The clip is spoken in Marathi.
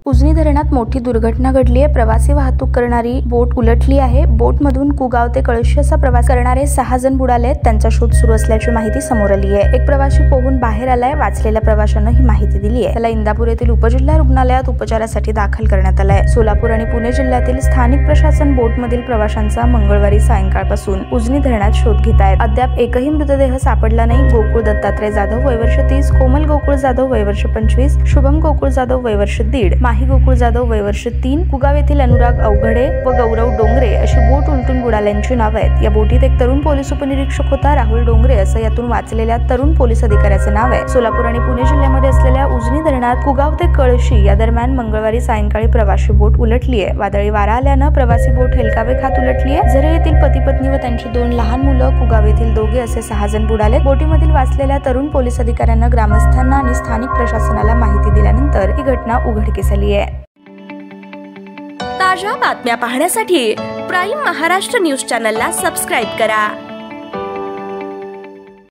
उजनी धरणात मोठी दुर्घटना घडली आहे। प्रवासी वाहतूक करणारी बोट उलटली आहे। बोटमधून कुगाव ते कळशी असा प्रवास करणारे 6 जण बुडाले आहेत। त्यांचा शोध सुरू असल्याची माहिती समोर आली आहे। एक प्रवासी पोहून बाहेर आलाय। वाचलेल्या प्रवाशांना ही माहिती दिली आहे। त्याला इंदापूर येथील उपजिल्हा रुग्णालयात उपचारासाठी दाखल करण्यात आलाय। सोलापूर आणि पुणे जिल्ह्यातील स्थानिक प्रशासन बोटमधील प्रवाशांचा मंगळवारी सायंकाळपासून उजनी धरणात शोध घेत आहेत। अद्याप एकही मृतदेह सापडला नाही। गोकुळ दत्तात्रय जाधव वय वर्ष 30, कोमल गोकुळ जाधव वय वर्ष 25, शुभम गोकुळ जाधव वय वर्ष 1.5, माही गोकुळ जाधव वय वर्ष 3, कुगाव येथील अनुराग अवघडे व गौरव डोंगरे अशी बोट उलटून बुडाल्यांची नावे आहेत। या बोटीत एक तरुण पोलीस उपनिरीक्षक होता, राहुल डोंगरे असं यातून वाचलेल्या तरुण पोलीस अधिकाऱ्याचे नाव आहे। सोलापूर आणि पुणे जिल्ह्यामध्ये असलेल्या उजनी धरणात कुगाव ते कळशी या दरम्यान मंगळवारी सायंकाळी प्रवासी बोट उलटली आहे। वादळी वारा आल्यानं प्रवासी बोट हेलकावे खात उलटली आहे। झरे येथील पती पत्नी व त्यांची 2 लहान मुलं, कुगाव येथील 2 असे 6 जण बुडाले। बोटीमधील वाचलेल्या तरुण पोलीस अधिकाऱ्यांना, ग्रामस्थांना आणि स्थानिक प्रशासनाला माहिती दिल्यानंतर ही घटना उघडकीस आली आहे। ताज्या बातम्या पाहण्यासाठी प्राईम महाराष्ट्र न्यूज चॅनलला सबस्क्राईब करा।